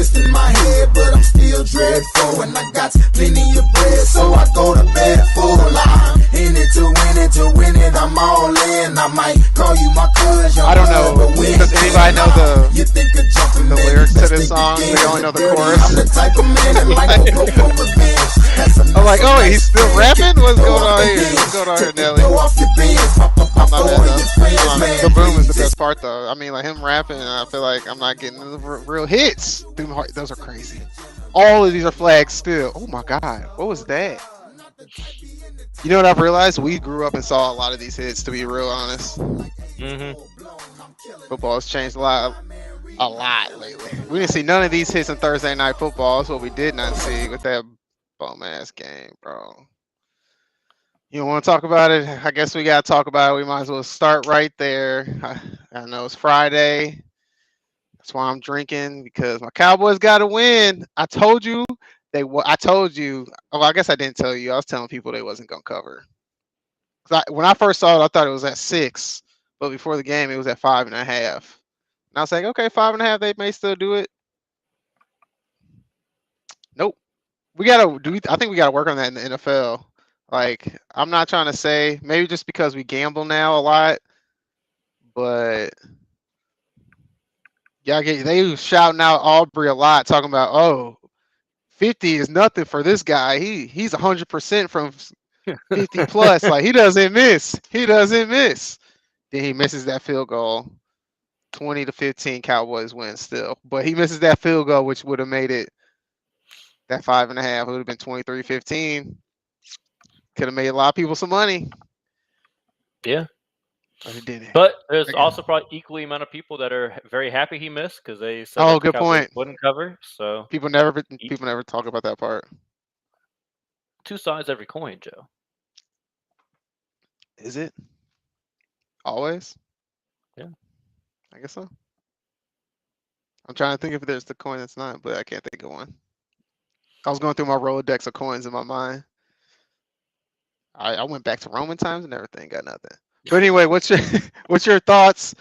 twist in my head, but I'm still dreadful. And I got plenty of bread, so I go to bed full. I'm in it to win it, I'm all in. I might call you my cousin. I don't know. Does anybody know the lyrics to this song? They only know the chorus. I'm the type of man that like to go for revenge. I'm like, oh, he's still rapping? What's going on here? What's going on here, Nelly? Go off your bins, pop I'm not four bad, of though. your friends, man. The boom is the best part, though. I mean, like him rapping, I feel like I'm not getting the real hits. Those are crazy. All of these are flags still. Oh my God, what was that? You know what I've realized? We grew up and saw a lot of these hits. To be real honest, football has changed a lot lately. We didn't see none of these hits in Thursday Night Football. That's what we did not see with that bum ass game, bro. You want to talk about it? I guess we got to talk about it. We might as well start right there. I know it's Friday. That's why I'm drinking, because my Cowboys got to win. I told you. I told you. Oh, I guess I didn't tell you. I was telling people they wasn't gonna cover. When I first saw it, I thought it was at 6, but before the game, it was at 5.5. And I was like, okay, 5.5, they may still do it. Nope. I think we gotta work on that in the NFL. Like, I'm not trying to say, maybe just because we gamble now a lot, but yeah, they was shouting out Aubrey a lot, talking about, oh, 50 is nothing for this guy. He's 100% from 50 plus. Like, he doesn't miss. Then he misses that field goal. 20-15 Cowboys win still. But he misses that field goal, which would have made it that 5.5. It would have been 23-15. Could have made a lot of people some money. Yeah. But he didn't. But there's also probably equally amount of people that are very happy he missed because they said Oh, that the good Cowboys point. wouldn't cover. So People never talk about that part. two sides every coin, Joe. Is it? Always? Yeah. I guess so. I'm trying to think if there's the coin that's not, but I can't think of one. I was going through my Rolodex of coins in my mind. I went back to Roman times and everything, got nothing. But anyway, what's your thoughts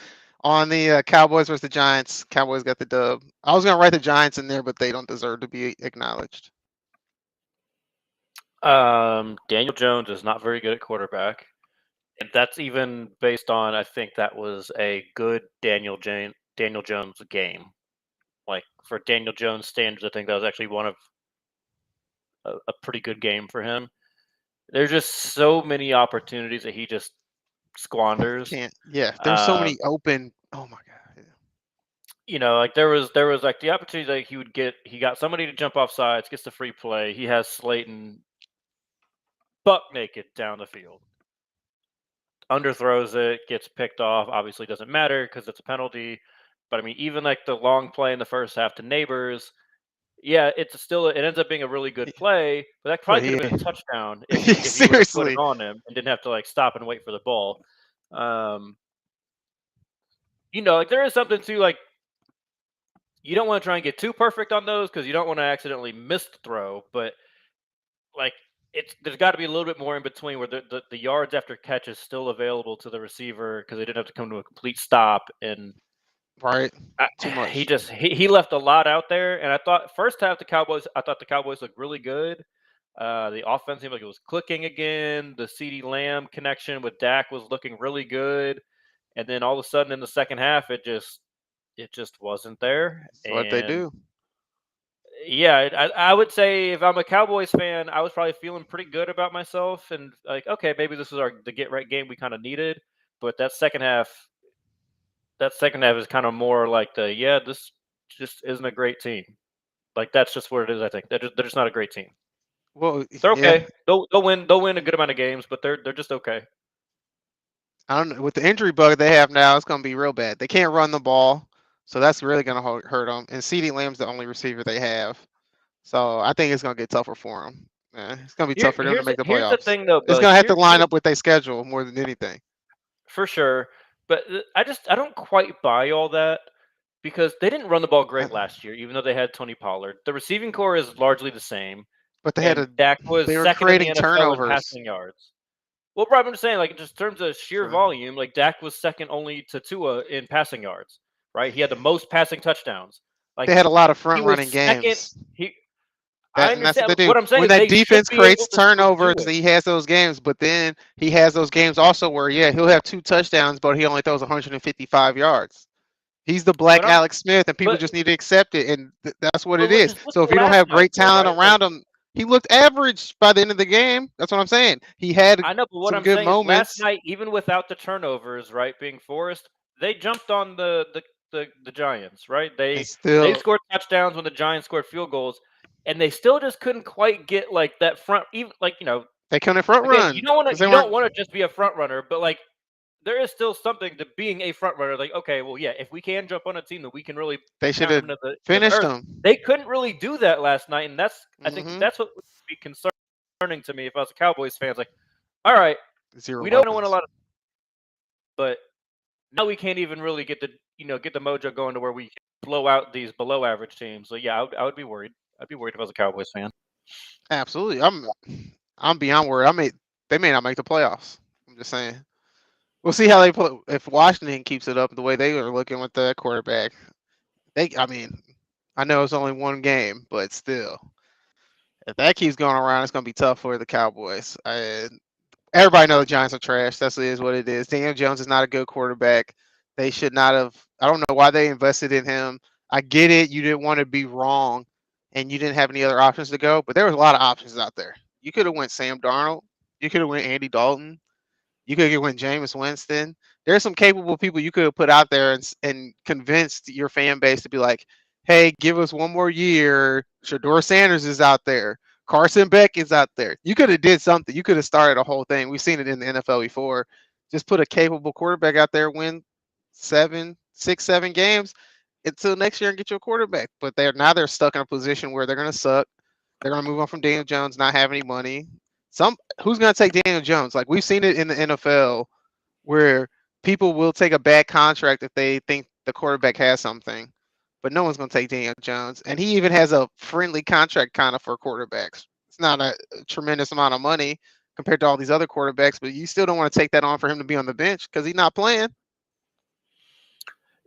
on the Cowboys versus the Giants? Cowboys got the dub. I was gonna write the Giants in there, but they don't deserve to be acknowledged. Daniel Jones is not very good at quarterback. And that's even based on, I think that was a good Daniel Jones game. Like, for Daniel Jones standards, I think that was actually one of a pretty good game for him. There's just so many opportunities that he just squanders. There's so many open. Oh my God. You know, like there was like the opportunity that he would get. He got somebody to jump off sides, gets the free play. He has Slayton buck naked down the field. Underthrows it, gets picked off. Obviously, doesn't matter because it's a penalty. But I mean, even like the long play in the first half to Neighbors, yeah, it ends up being a really good play. But that probably could have been a touchdown if he would have put it on him and didn't have to like stop and wait for the ball. You know, like there is something to like. You don't want to try and get too perfect on those because you don't want to accidentally miss the throw. But like, there's got to be a little bit more in between where the yards after catch is still available to the receiver because they didn't have to come to a complete stop. And right, too much. He left a lot out there. And I thought first half the Cowboys looked really good. The offense seemed like it was clicking again. The CeeDee Lamb connection with Dak was looking really good. And then all of a sudden in the second half, it just wasn't there. That's what they do. Yeah, I would say if I'm a Cowboys fan, I was probably feeling pretty good about myself and like, okay, maybe this is the get right game we kind of needed. But that second half is kind of more like this just isn't a great team. Like that's just what it is. I think they're just not a great team. Well, they're okay. Yeah. They'll win a good amount of games, but they're just okay. I don't know. With the injury bug they have now, it's going to be real bad. They can't run the ball, so that's really going to hurt them. And CeeDee Lamb's the only receiver they have, so I think it's going to get tougher for them. Yeah, it's going to be tough for them to make the playoffs. Here's the thing, though. It's going to have to line up with their schedule more than anything. For sure, but I don't quite buy all that because they didn't run the ball great last year, even though they had Tony Pollard. The receiving core is largely the same, but they had Dak was they were second creating in the NFL turnovers. in passing yards. Well, bro, I'm just saying, like, just in terms of sheer volume, like Dak was second only to Tua in passing yards, right? He had the most passing touchdowns. They had a lot of he front was running second. games. I And that's what understand they do. what I'm saying. When that They should defense be able creates to still do turnovers, it. he has those games. But then he has those games also where, yeah, he'll have 2 touchdowns, but he only throws 155 yards. He's the black But I'm Alex Smith, and people but just need to accept it, and that's what it but is. just look So at if you don't last have night great though, talent right? Like around him, he looked average by the end of the game. That's what I'm saying. He had I know, but what some I'm good saying is last moments. night, even without the turnovers, right, being forced, they jumped on the Giants, right? And They still, scored touchdowns when the Giants scored field goals, and they still just couldn't quite get like that front. Even like they couldn't front again, run because they you don't weren't. want to just be a front runner, but like there is still something to being a front runner. Like okay, well yeah, if we can jump on a team, then we can really They should pound have them to the finished earth. them. They couldn't really do that last night, and I think Hmm. that's what would be concerning to me if I was a Cowboys fan. It's like, all right. Zero We don't win a weapons. lot of, but now we can't even really get the mojo going to where we can blow out these below average teams. So yeah, I would be worried. I'd be worried if I was a Cowboys fan. Absolutely. I'm beyond worried. They may not make the playoffs. I'm just saying. We'll see how they play. If Washington keeps it up the way they are looking with the quarterback, I mean, I know it's only one game, but still, if that keeps going around, it's gonna be tough for the Cowboys. Everybody knows the Giants are trash. That's what it is. Daniel Jones is not a good quarterback. They should not have. I don't know why they invested in him. I get it. You didn't want to be wrong, and you didn't have any other options to go. But there was a lot of options out there. You could have went Sam Darnold. You could have went Andy Dalton. You could have went Jameis Winston. There's some capable people you could have put out there and convinced your fan base to be like, hey, give us one more year. Shador Sanders is out there. Carson Beck is out there. You could have did something. You could have started a whole thing. We've seen it in the NFL before. Just put a capable quarterback out there, win 7 games until next year and get your quarterback. But they're stuck in a position where they're gonna suck. They're gonna move on from Daniel Jones, not have any money. Who's gonna take Daniel Jones? Like we've seen it in the NFL where people will take a bad contract if they think the quarterback has something, but no one's going to take Daniel Jones. And he even has a friendly contract kind of for quarterbacks. It's not a tremendous amount of money compared to all these other quarterbacks, but you still don't want to take that on for him to be on the bench because he's not playing.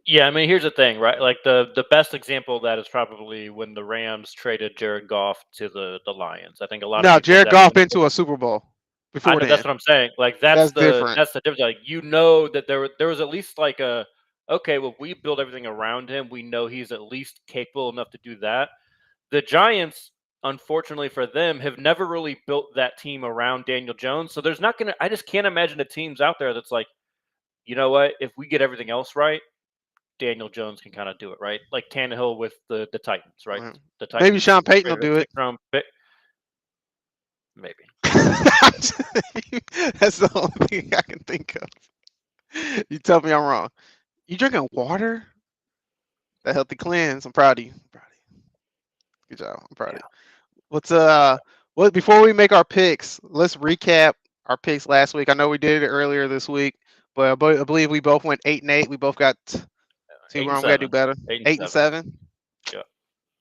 Yeah, I mean, here's the thing, right? Like the best example of that is probably when the Rams traded Jared Goff to the Lions. I think a lot of No, people Jared that Goff been to a Super Bowl I before know that's then. what I'm saying. Like That's different. that's the difference. Like that there was at least like a okay, well we build everything around him. We know he's at least capable enough to do that. The Giants, unfortunately for them, have never really built that team around Daniel Jones. So there's not gonna. I just can't imagine a teams out there that's like, you know what? If we get everything else right, Daniel Jones can kind of do it, right? Like Tannehill with the Titans, right? Mhm. The Maybe Titans Sean Payton will traded a do it. 6th round pick. Maybe. That's the only thing I can think of. You tell me I'm wrong. You drinking water? That healthy cleanse. I'm proud of you. Good job. I'm proud of Yeah. you. What before we make our picks, let's recap our picks last week. I know we did it earlier this week, but I believe we both went 8-8. We both got 2 8 and wrong. We gotta do 7. better. 8 and 8 and 7. 7. Yeah.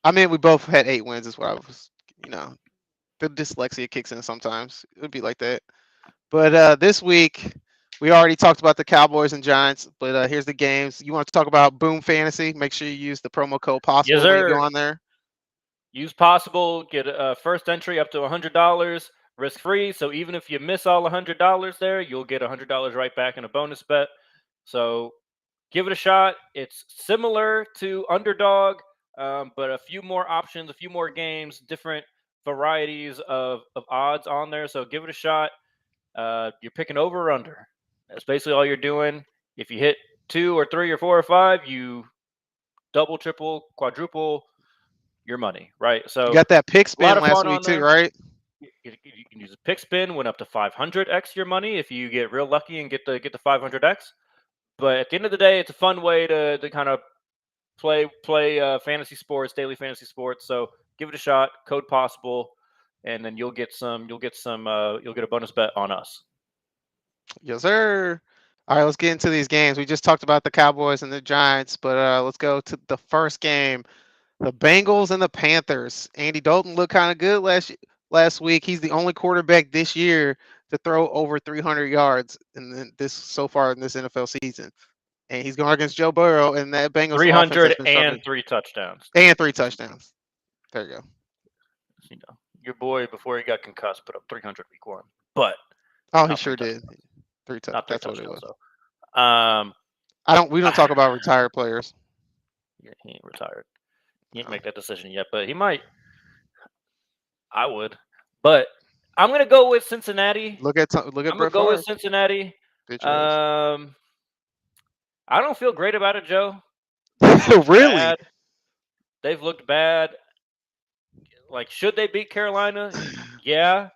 I mean, we both had 8 wins. Is what I was. The dyslexia kicks in sometimes. It would be like that. But this week we already talked about the Cowboys and Giants. But here's the games. You want to talk about Boom Fantasy? Make sure you use the promo code Yes, possible when you go sir. on there. Use possible, get a first entry up to $100, risk free. So even if you miss all $100 there, you'll get $100 right back in a bonus bet. So give it a shot. It's similar to Underdog, but a few more options, a few more games, different varieties of odds on there. So give it a shot. You're picking over or under. That's basically all you're doing. If you hit 2 or 3 or 4 or 5, you double, triple, quadruple your money, right? So You got that pick a lot spin of last fun week on too, there. right? You can use a pick spin, win up to 500x your money if you get real lucky and get the 500x. But at the end of the day, it's a fun way to kind of play fantasy sports, daily fantasy sports. So give it a shot. Code possible, and then you'll get a bonus bet on us. Yes, sir. All right, let's get into these games. We just talked about the Cowboys and the Giants, but let's go to the first game. The Bengals and the Panthers. Andy Dalton looked kind of good last week. He's the only quarterback this year to throw over 300 yards in this so far in this NFL season. and he's going against Joe Burrow, and that Bengals offense 300 has been struggling. and 3 touchdowns. And 3 touchdowns. There you go. You know, your boy before he got concussed put up 300 week 1, but Oh, he not sure 3 did. touchdowns. 3 Not 3 That's what it touchdowns was. though. We don't talk about retired players. Yeah, he ain't retired. He ain't make that decision yet, but he might. I would, but I'm gonna go with Cincinnati. Look at I'm gonna Brett go Favre. with Cincinnati. Good choice. I don't feel great about it, Joe. Really? Bad. They've looked bad. Like, should they beat Carolina? Yeah,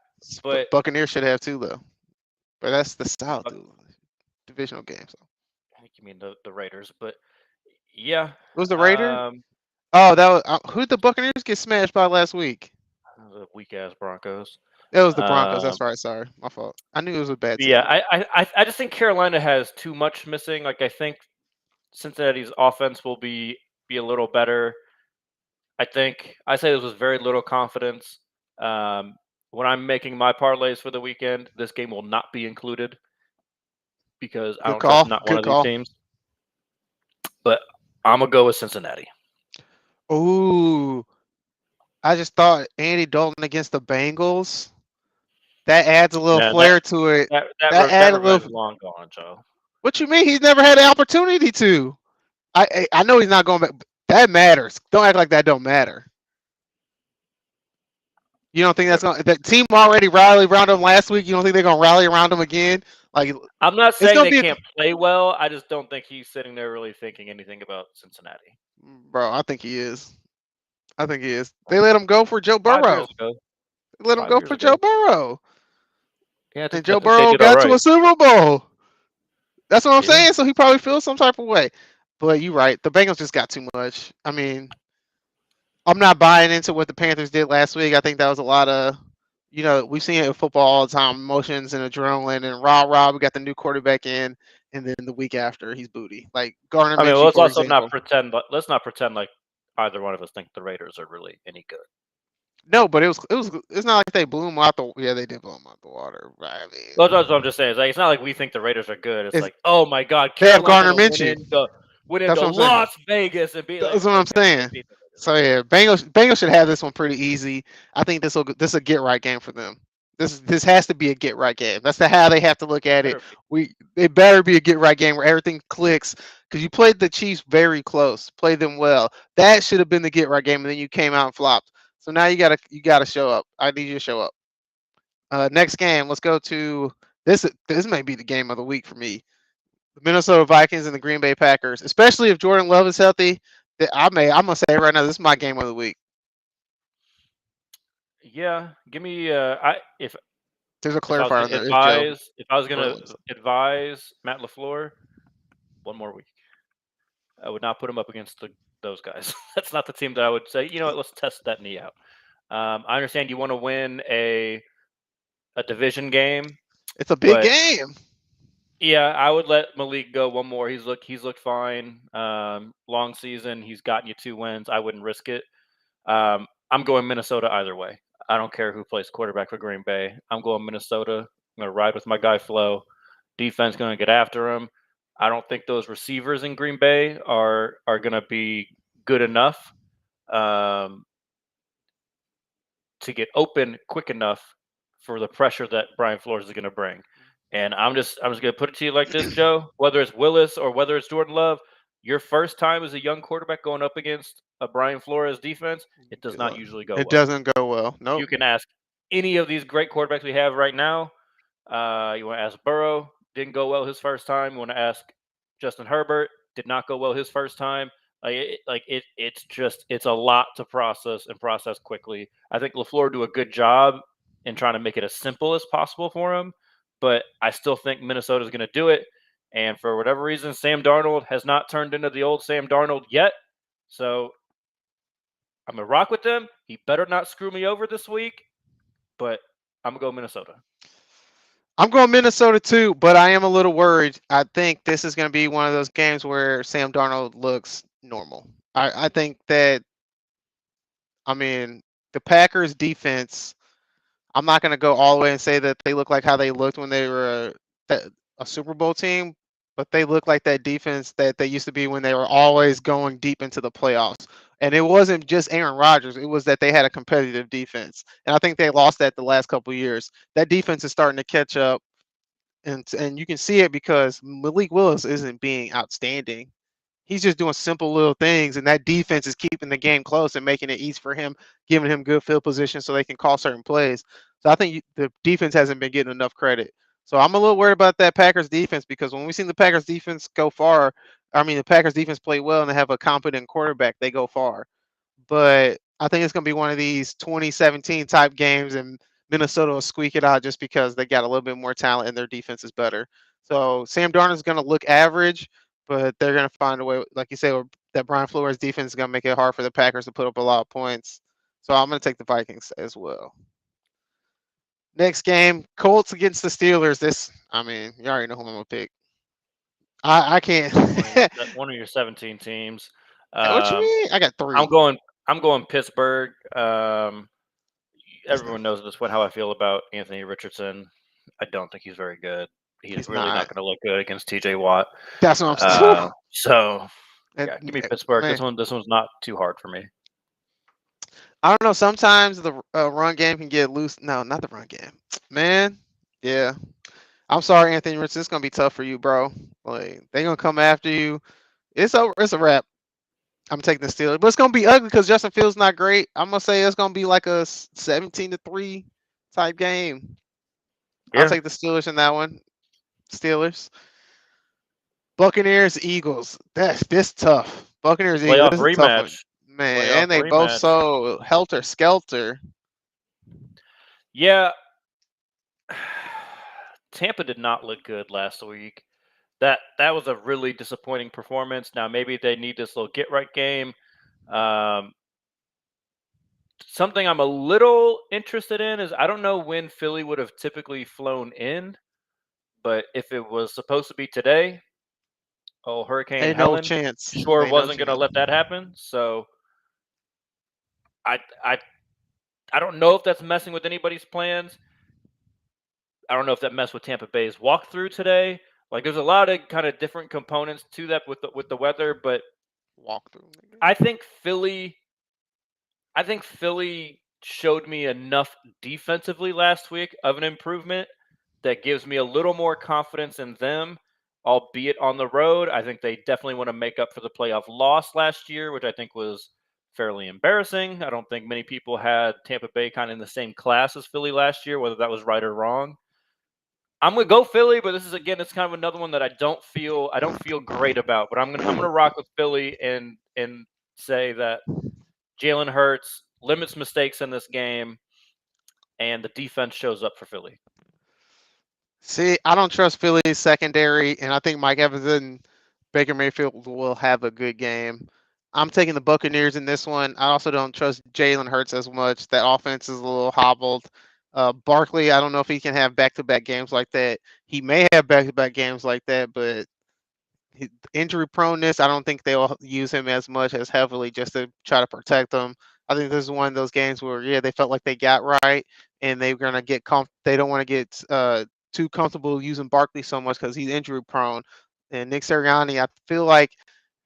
but Buccaneers should have too, though. But that's the South divisional game. So. I think you mean the Raiders, but yeah. It was the Raiders? Um, Oh, that was who did the Buccaneers get smashed by last week? the weak ass Broncos. It was the Broncos. That's right. Sorry, my fault. I knew it was a bad team. Yeah, I just think Carolina has too much missing. Like, I think Cincinnati's offense will be a little better. I think I say this with very little confidence. When I'm making my parlays for the weekend, this game will not be included because I don't trust not one of these teams. But I'm gonna go with Cincinnati. Ooh, I just thought Andy Dalton against the Bengals. That adds a little flair to it. That adds a little long gone, Joe. What you mean? He's never had the opportunity to. I know he's not going back. That matters. Don't act like that don't matter. You don't think that's going? The team already rallied around him last week. You don't think they're going to rally around him again? Like, I'm not saying they can't play well. I just don't think he's sitting there really thinking anything about Cincinnati. Bro, I think he is. I think he is. They let him go for Joe Burrow. They let him go for Joe Burrow. Yeah, and Joe Burrow got to a Super Bowl. That's what I'm saying. So he probably feels some type of way. But you're right. The Bengals just got too much. I mean, I'm not buying into what the Panthers did last week. I think that was a lot of, we've seen it in football all the time, emotions and adrenaline and rah. We got the new quarterback in, and then the week after he's booty. Like Gardner Minshew. I mean, let's also not pretend. Let's not pretend like either one of us think the Raiders are really any good. No, but it's not like they blew them out the. Yeah, they did blow them out the water. Right? I mean, that's what I'm just saying. It's not like we think the Raiders are good. It's like, oh my God, they have Gardner Minshew. Went into Las Vegas and beat. That's what I'm saying. So yeah, Bengals should have this one pretty easy. I think this is a get right game for them. This has to be a get right game. That's how they have to look at it. It better be a get right game where everything clicks because you played the Chiefs very close, played them well. That should have been the get right game, and then you came out and flopped. So now you gotta show up. I need you to show up. Next game, let's go to this. This may be the game of the week for me. The Minnesota Vikings and the Green Bay Packers, especially if Jordan Love is healthy. I'm gonna say right now, this is my game of the week. Yeah, give me if there's a clarifier. If I was gonna advise Matt LaFleur, one more week, I would not put him up against those guys. That's not the team that I would say. You know what? Let's test that knee out. I understand you want to win a division game. It's a big game. Yeah, I would let Malik go one more. He's looked fine. Long season. He's gotten you 2 wins. I wouldn't risk it. I'm going Minnesota either way. I don't care who plays quarterback for Green Bay. I'm going Minnesota. I'm going to ride with my guy Flo. Defense going to get after him. I don't think those receivers in Green Bay are going to be good enough to get open quick enough for the pressure that Brian Flores is going to bring. And I'm just going to put it to you like this, Joe. Whether it's Willis or whether it's Jordan Love, your first time as a young quarterback going up against a Brian Flores defense, it does not usually go well. It doesn't go well. No. You can ask any of these great quarterbacks we have right now. You want to ask Burrow, didn't go well his first time. You want to ask Justin Herbert, did not go well his first time. It's a lot to process quickly. I think LaFleur do a good job in trying to make it as simple as possible for him, but I still think Minnesota is going to do it. And for whatever reason, Sam Darnold has not turned into the old Sam Darnold yet. So I'm going to rock with them. He better not screw me over this week, but I'm going to go Minnesota. I'm going Minnesota too, but I am a little worried. I think this is going to be one of those games where Sam Darnold looks normal. I think that, the Packers defense, I'm not going to go all the way and say that they look like how they looked when they were a Super Bowl team, but they look like that defense that they used to be when they were always going deep into the playoffs. And it wasn't just Aaron Rodgers; it was that they had a competitive defense, and I think they lost that the last couple of years. That defense is starting to catch up, and you can see it because Malik Willis isn't being outstanding. He's just doing simple little things, and that defense is keeping the game close and making it easy for him, giving him good field position so they can call certain plays. So I think the defense hasn't been getting enough credit. So I'm a little worried about that Packers defense because when we seen the Packers defense go far, I mean the Packers defense play well and they have a competent quarterback, they go far. But I think it's going to be one of these 2017 type games, and Minnesota will squeak it out just because they got a little bit more talent and their defense is better. So Sam Darnold is going to look average, but they're going to find a way, like you say, that Brian Flores defense is going to make it hard for the Packers to put up a lot of points. So I'm going to take the Vikings as well. Next game, Colts against the Steelers. I mean, you already know who I'm going to pick. I can't. One of your 17 teams. What you mean? I got 3. I'm going Pittsburgh. Everyone knows at this point how I feel about Anthony Richardson. I don't think he's very good. He's really not going to look good against TJ Watt. That's what I'm saying. Give me Pittsburgh. Man. This one's not too hard for me. I don't know. Sometimes the run game can get loose. No, not the run game. Man, yeah. I'm sorry, Anthony Richardson. It's gonna be tough for you, bro. Like they're gonna come after you. It's a wrap. I'm taking the Steelers, but it's gonna be ugly because Justin Fields not great. I'm gonna say it's gonna be like a 17-3 type game. Yeah. I'll take the Steelers in that one. Steelers. Buccaneers, Eagles. This tough. Buccaneers, Eagles. This is a tough one. Man, and they both so helter skelter. Yeah. Tampa did not look good last week. That was a really disappointing performance. Now maybe they need this little get right game. Something I'm a little interested in is I don't know when Philly would have typically flown in, but if it was supposed to be today, Hurricane Helen, no chance. Sure wasn't going to let that happen. So I don't know if that's messing with anybody's plans. I don't know if that messed with Tampa Bay's walkthrough today. Like, there's a lot of kind of different components to that with the weather, but walkthrough. I think Philly showed me enough defensively last week of an improvement that gives me a little more confidence in them, albeit on the road. I think they definitely want to make up for the playoff loss last year, which I think was fairly embarrassing. I don't think many people had Tampa Bay kind of in the same class as Philly last year, whether that was right or wrong. I'm gonna go Philly, but this is it's kind of another one that I don't feel great about. But I'm gonna rock with Philly and say that Jalen Hurts limits mistakes in this game, and the defense shows up for Philly. See, I don't trust Philly's secondary, and I think Mike Evans and Baker Mayfield will have a good game. I'm taking the Buccaneers in this one. I also don't trust Jalen Hurts as much. That offense is a little hobbled. Barkley, I don't know if he can have back-to-back games like that. He may have back-to-back games like that, but injury proneness, I don't think they'll use him as much as heavily just to try to protect him. I think this is one of those games where, they felt like they got right, and they're going to get they don't want to get too comfortable using Barkley so much because he's injury prone. And Nick Sirianni, I feel like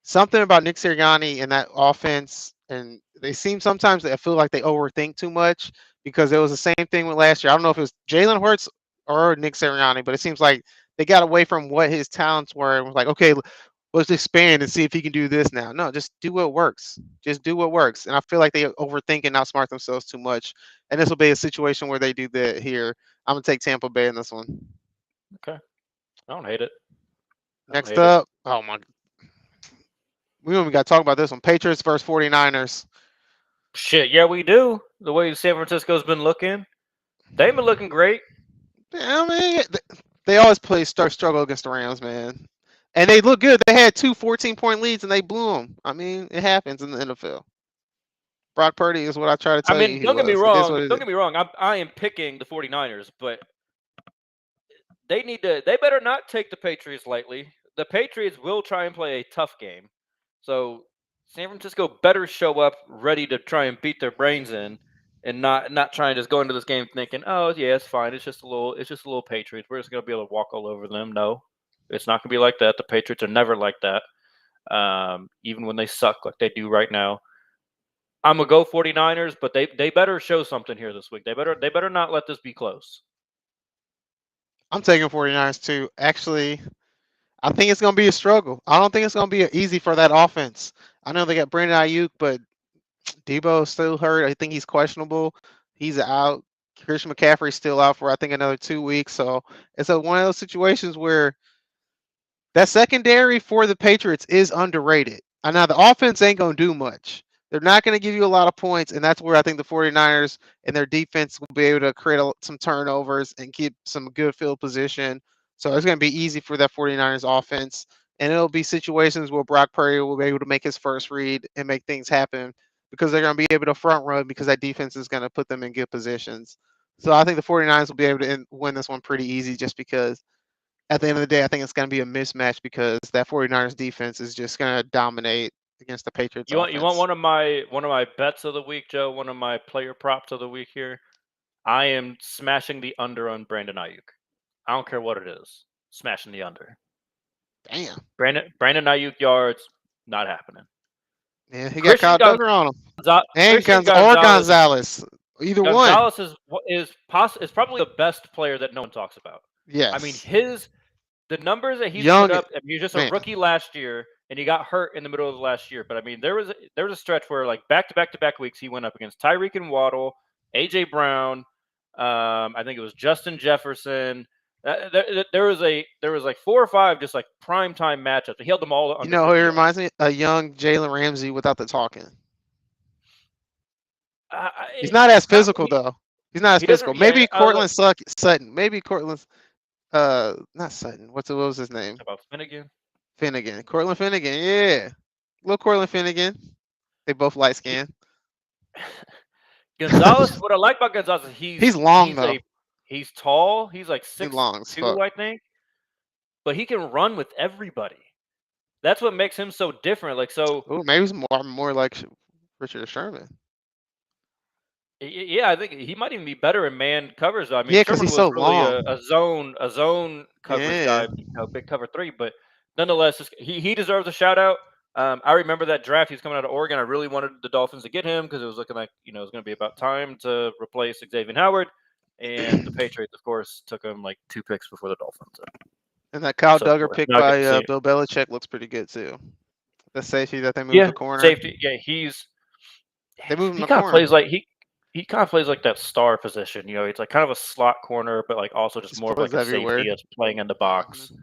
something about Nick Sirianni and that offense, and they seem sometimes I feel like they overthink too much because it was the same thing with last year. I don't know if it was Jalen Hurts or Nick Sirianni, but it seems like they got away from what his talents were and was like, okay, let's expand and see if he can do this now. No, just do what works. Just do what works. And I feel like they overthink and outsmart themselves too much. And this will be a situation where they do that here. I'm going to take Tampa Bay in this one. Okay. I don't hate it. Next up, oh my. We don't even got to talk about this one. Patriots versus 49ers. Shit, yeah, we do. The way San Francisco's been looking. They've been looking great. I mean, they always struggle against the Rams, man. And they look good. They had 2 14-point leads, and they blew them. I mean, it happens in the NFL. Brock Purdy is what I try to tell you. I mean, don't get me wrong. I am picking the 49ers, but they better not take the Patriots lightly. The Patriots will try and play a tough game. So San Francisco better show up ready to try and beat their brains in, and not try and just go into this game thinking, oh yeah, it's fine. It's just a little Patriots. We're just gonna be able to walk all over them. No, It's not going to be like that. The Patriots are never like that, even when they suck like they do right now. I'm going to go 49ers, but they better show something here this week. They better not let this be close. I'm taking 49ers too. Actually, I think it's going to be a struggle. I don't think it's going to be easy for that offense. I know they got Brandon Ayuk, but Debo is still hurt. I think he's questionable. He's out. Christian McCaffrey's still out for I think another 2 weeks. So it's one of those situations where that secondary for the Patriots is underrated. And now the offense ain't going to do much. They're not going to give you a lot of points, and that's where I think the 49ers and their defense will be able to create some turnovers and keep some good field position. So it's going to be easy for that 49ers offense. And it'll be situations where Brock Purdy will be able to make his first read and make things happen because they're going to be able to front run because that defense is going to put them in good positions. So I think the 49ers will be able to win this one pretty easy just because at the end of the day, I think it's going to be a mismatch because that 49ers defense is just going to dominate against the Patriots offense. You want one of my bets of the week, Joe? One of my player props of the week here. I am smashing the under on Brandon Ayuk. I don't care what it is. Smashing the under. Damn. Brandon Ayuk yards, not happening. Yeah, he got Kyle Duggar on him. And Gonzalez. Either Gonzalez one. is probably the best player that no one talks about. Yes. I mean, the numbers that he's put up. I mean, he was just a rookie last year, and he got hurt in the middle of the last year. But I mean, there was a stretch where like back to back weeks he went up against Tyreek and Waddle, AJ Brown. I think it was Justin Jefferson. There was like 4 or 5 just like prime time matchups. He held them all. You know, it reminds me of a young Jalen Ramsey without the talking. He's not as physical though. He's not as physical. Maybe Cortland Sutton. Maybe Cortland's not Sutton. What was his name? About Finnegan. Cortland Finnegan. Yeah, little Cortland Finnegan. They both light skinned. Gonzalez. What I like about Gonzalez is he's long though. He's tall. He's like 6'2", I think. But he can run with everybody. That's what makes him so different. Like so. Oh, maybe he's more like Richard Sherman. Yeah, I think he might even be better in man covers. I mean, yeah, because he's so really long. A zone coverage guy, big cover 3. But nonetheless, he deserves a shout out. I remember that draft. He's coming out of Oregon. I really wanted the Dolphins to get him because it was looking like it was going to be about time to replace Xavier Howard, and the Patriots, of course, took him like 2 picks before the Dolphins. And that Kyle Duggar pick by Bill Belichick looks pretty good too. The safety that they moved the corner. Safety. Yeah, they moved him the corner. He kind of plays like that star position. It's like kind of a slot corner, but like also just more of like a safety that's playing in the box. Mm-hmm.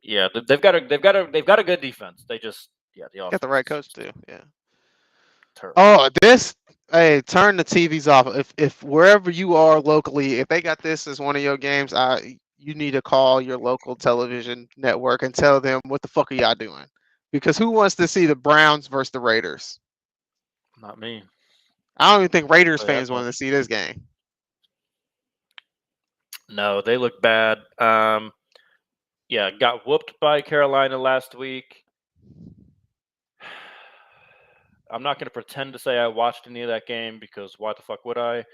Yeah, they've got a good defense. They just the offense got the right coach too. Yeah. Terrible. Turn the TVs off. If wherever you are locally, if they got this as one of your games, you need to call your local television network and tell them what the fuck are y'all doing? Because who wants to see the Browns versus the Raiders? Not me. I don't even think Raiders fans want to see this game. No, they look bad. Got whooped by Carolina last week. I'm not going to pretend to say I watched any of that game because why the fuck would I?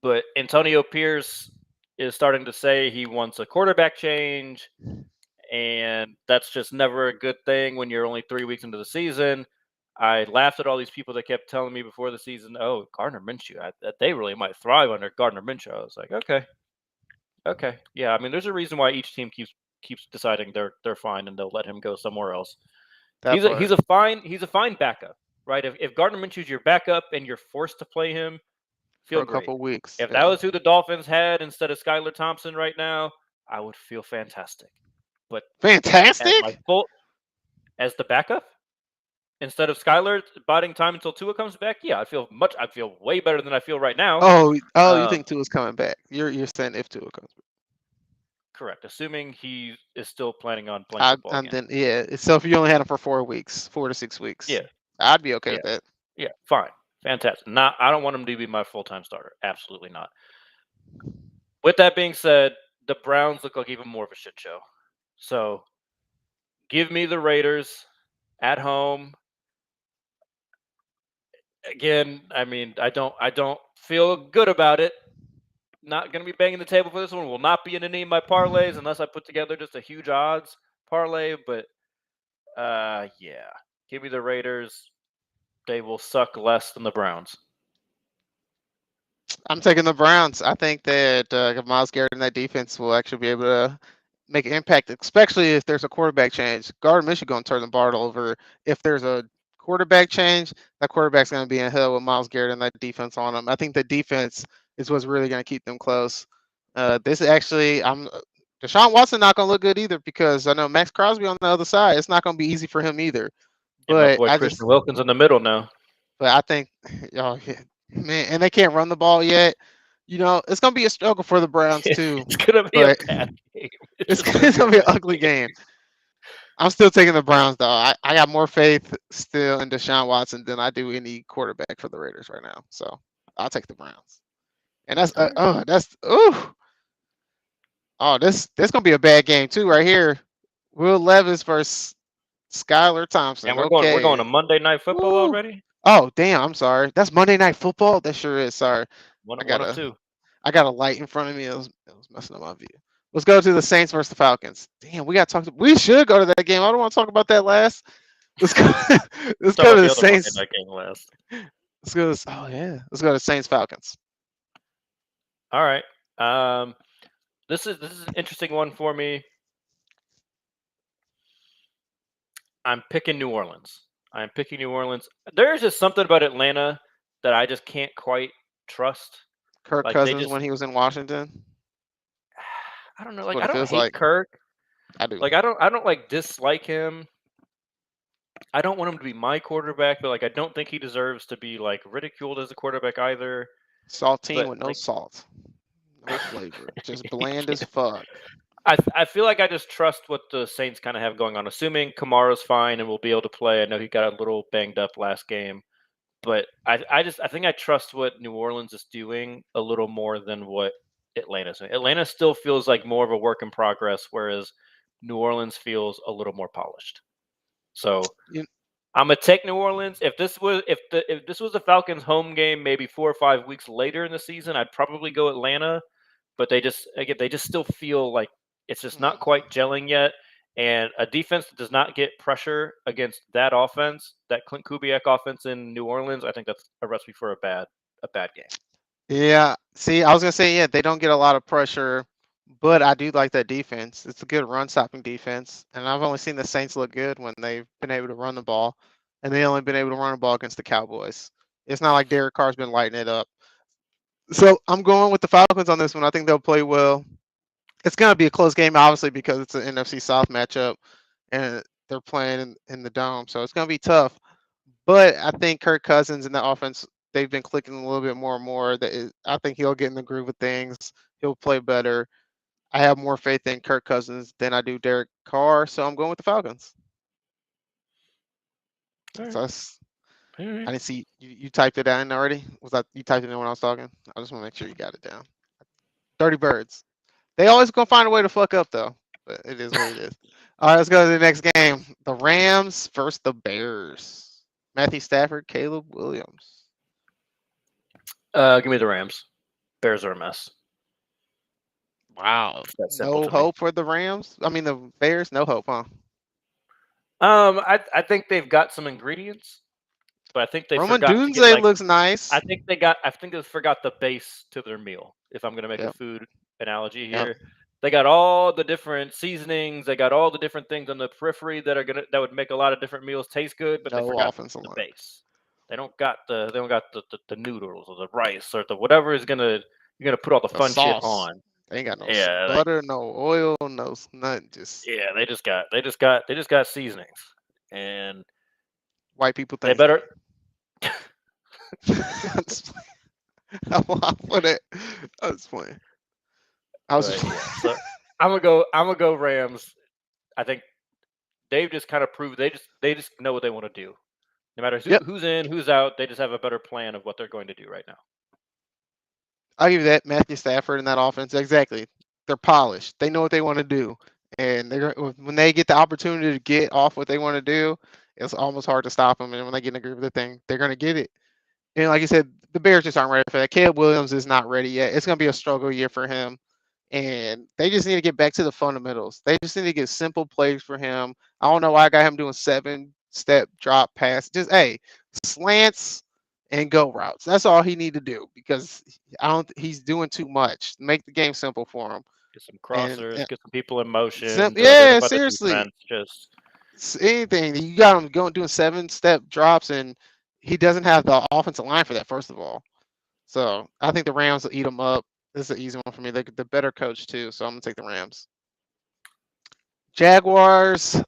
But Antonio Pierce is starting to say he wants a quarterback change, and that's just never a good thing when you're only 3 weeks into the season. I laughed at all these people that kept telling me before the season, "Oh, Gardner Minshew, they really might thrive under Gardner Minshew." I was like, okay, yeah. I mean, there's a reason why each team keeps deciding they're fine and they'll let him go somewhere else. He's a fine backup, right? If Gardner Minshew's your backup and you're forced to play him, feel for a couple weeks. If that was who the Dolphins had instead of Skylar Thompson right now, I would feel fantastic. But fantastic as the backup. Instead of Skylar biding time until Tua comes back, I feel way better than I feel right now. You think Tua's coming back? You're saying if Tua comes back? Correct, assuming he is still planning on playing football again. So if you only had him for 4 weeks, 4 to 6 weeks, I'd be okay with that. Yeah, fine, fantastic. I don't want him to be my full-time starter. Absolutely not. With that being said, the Browns look like even more of a shit show. So, give me the Raiders at home. Again, I mean, I don't feel good about it. Not going to be banging the table for this one. Will not be in any of my parlays unless I put together just a huge odds. parlay, but yeah, give me the Raiders. They will suck less than the Browns. I'm taking the Browns. I think that Myles Garrett and that defense will actually be able to make an impact, especially if there's a quarterback change. Gardner Minshew going to turn the ball over. If there's a quarterback change, that quarterback's going to be in hell with Myles Garrett and that defense on him. I think the defense is what's really going to keep them close. This is actually, Deshaun Watson not going to look good either because I know Max Crosby on the other side. It's not going to be easy for him either. And my But boy Christian Wilkins in the middle now. But I think, oh yeah, man, and they can't run the ball yet. It's gonna be a struggle for the Browns too. It's gonna be a bad game. It's gonna be an ugly game. I'm still taking the Browns though. I got more faith still in Deshaun Watson than I do any quarterback for the Raiders right now. So I'll take the Browns. And that's this gonna be a bad game too right here. Will Levis versus Skylar Thompson. And we're going to Monday Night Football already. Oh damn! I'm sorry. That's Monday Night Football. That sure is. Sorry. One or two. I got a light in front of me. It was messing up my view. Let's go to the Saints versus the Falcons. Damn, we we should go to that game. I don't want to talk about that last. Let's go. Let's go to the Saints. That game last. Let's go. Let's go to Saints Falcons. All right. This is an interesting one for me. I'm picking New Orleans. There's just something about Atlanta that I just can't quite trust. Kirk Cousins when he was in Washington. I don't know. I don't hate Kirk. I do. I don't dislike him. I don't want him to be my quarterback, but I don't think he deserves to be ridiculed as a quarterback either. Saltine with no salt, no flavor, just bland as fuck. I feel like I just trust what the Saints kind of have going on. Assuming Kamara's fine and will be able to play. I know he got a little banged up last game, but I think I trust what New Orleans is doing a little more than what Atlanta's doing. Atlanta still feels like more of a work in progress, whereas New Orleans feels a little more polished. So I'm gonna take New Orleans. If this was the Falcons' home game, maybe 4 or 5 weeks later in the season, I'd probably go Atlanta. But they just still feel like it's just not quite gelling yet. And a defense that does not get pressure against that offense, that Clint Kubiak offense in New Orleans, I think that's a recipe for a bad game. Yeah. See, I was gonna say, they don't get a lot of pressure, but I do like that defense. It's a good run-stopping defense, and I've only seen the Saints look good when they've been able to run the ball, and they only been able to run the ball against the Cowboys. It's not like Derek Carr's been lighting it up. So I'm going with the Falcons on this one. I think they'll play well. It's going to be a close game, obviously, because it's an NFC South matchup, and they're playing in the Dome. So it's going to be tough. But I think Kirk Cousins and the offense, they've been clicking a little bit more and more. I think he'll get in the groove of things. He'll play better. I have more faith in Kirk Cousins than I do Derek Carr, so I'm going with the Falcons. Right. So I didn't see you typed it in already. Was that you typed it in when I was talking? I just want to make sure you got it down. Dirty Birds. They always gonna find a way to fuck up though, but it is what it is. All right, let's go to the next game. The Rams versus the Bears. Matthew Stafford, Caleb Williams. Give me the Rams. Bears are a mess. Wow. No hope for the Rams? I mean the Bears, no hope, huh? I think they've got some ingredients, but I think they Roman Dunze looks nice. I think they forgot the base to their meal. If I'm gonna make a food analogy here, they got all the different seasonings. They got all the different things on the periphery that would make a lot of different meals taste good, but they forgot the base. They don't got the noodles or the rice or the whatever you're gonna put all the fun shit on. They ain't got no butter, no oil, no nothing. They just got seasonings, and white people think they better. I'll put it. I was playing. So I'm gonna go Rams. I think they've just kind of proved they just know what they want to do. No matter who's in, who's out, they just have a better plan of what they're going to do right now. I'll give you that. Matthew Stafford and that offense, exactly. They're polished. They know what they want to do, and when they get the opportunity to get off what they want to do, it's almost hard to stop them. And when they get in the groove of the thing, they're going to get it. And like you said, the Bears just aren't ready for that. Caleb Williams is not ready yet. It's going to be a struggle year for him. and they just need to get back to the fundamentals. They just need to get simple plays for him. I don't know why I got him doing 7-step drop pass. Just slants and go routes. That's all he need to do because he's doing too much. Make the game simple for him. Get some And crossers, get some people in motion. yeah, identify the seriously. defense, just Anything you got him doing 7-step drops, and he doesn't have the offensive line for that. First of all, so I think the Rams will eat him up. This is an easy one for me. They're the better coach too, so I'm gonna take the Rams. Jaguars,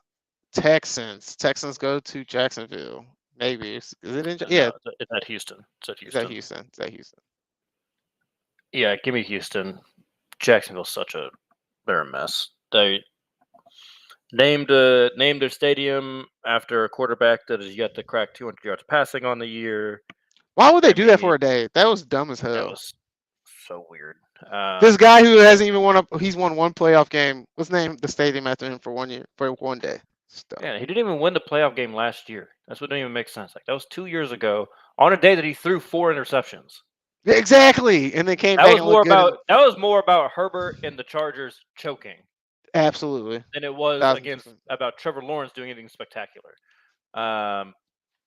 Texans. Texans go to Jacksonville. Maybe is it in? Yeah, no, it's at Houston. It's at is that Houston. Houston? Is that Houston? Yeah, give me Houston. Jacksonville's they're a mess. They named their stadium after a quarterback that has yet to crack 200 yards passing on the year. Why would they do that for a day? That was dumb as hell. That was so weird. This guy who hasn't even he's won one playoff game. Let's name the stadium after him for 1 year, for 1 day. Yeah, he didn't even win the playoff game last year. That's what didn't even make sense. Like that was 2 years ago on a day that he threw 4 interceptions. Exactly, and they came That back. That was more about Herbert and the Chargers choking. Absolutely. Than it was 1,000%. about Trevor Lawrence doing anything spectacular.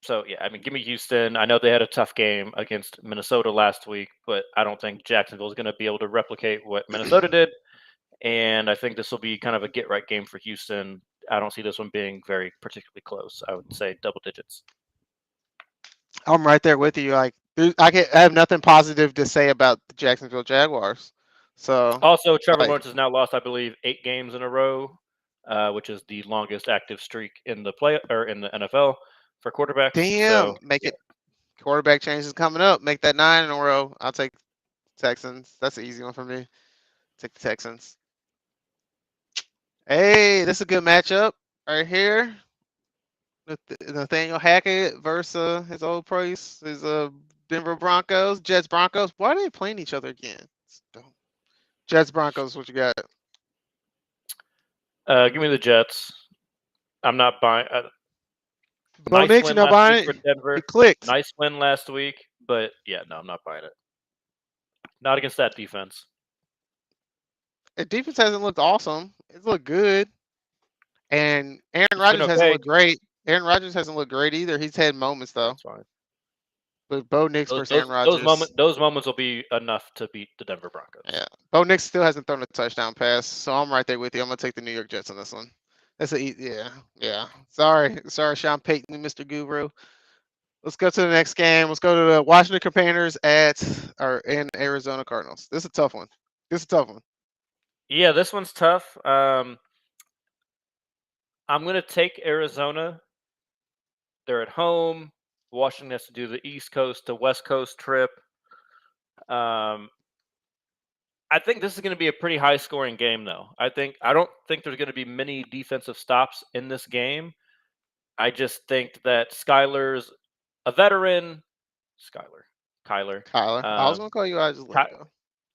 So yeah, I mean, give me Houston. I know they had a tough game against Minnesota last week, but I don't think Jacksonville is going to be able to replicate what Minnesota did. And I think this will be kind of a get-right game for Houston. I don't see this one being very particularly close. I would say double digits. I'm right there with you. Like, I have nothing positive to say about the Jacksonville Jaguars. So also, Trevor Lawrence has now lost, I believe, 8 games in a row, which is the longest active streak in the in the NFL for quarterbacks. Damn, it. Quarterback change is coming up. Make that 9 in a row. I'll take Texans. That's an easy one for me. Take the Texans. Hey, this is a good matchup right here. Nathaniel Hackett versus his old price, his Denver Broncos, Jets Broncos. Why are they playing each other again? Jets Broncos, what you got? Give me the Jets. I'm not buying. Bo Nix, you're not buying it? Denver. It clicked. Nice win last week, but yeah, no, I'm not buying it. Not against that defense. The defense hasn't looked awesome. It's looked good. And Aaron Rodgers hasn't looked great. Aaron Rodgers hasn't looked great either. He's had moments though. That's fine. But Bo Nix versus Aaron Rodgers. Those moments will be enough to beat the Denver Broncos. Yeah. Bo Nix still hasn't thrown a touchdown pass, so I'm right there with you. I'm gonna take the New York Jets on this one. That's yeah. Sorry, Sean Payton, Mr. Guru. Let's go to the next game. Let's go to the Washington Commanders in Arizona Cardinals. This is a tough one. Yeah, this one's tough. I'm gonna take Arizona. They're at home. Washington has to do the East Coast to West Coast trip. I think this is going to be a pretty high-scoring game, though. I don't think there's going to be many defensive stops in this game. I just think that Skyler's a veteran. Kyler. I was going to call you out.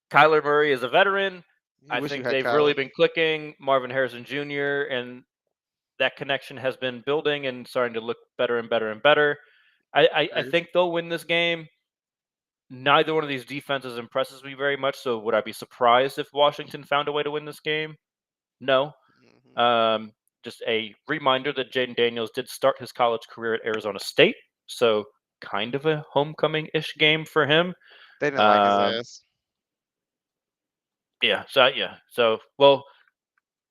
Kyler Murray is a veteran. I think they've really been clicking. Marvin Harrison Jr. and that connection has been building and starting to look better and better and better. I think they'll win this game. Neither one of these defenses impresses me very much, so would I be surprised if Washington found a way to win this game? No. Just a reminder that Jaden Daniels did start his college career at Arizona State, so kind of a homecoming-ish game for him. They didn't like his ass. Yeah. So, well,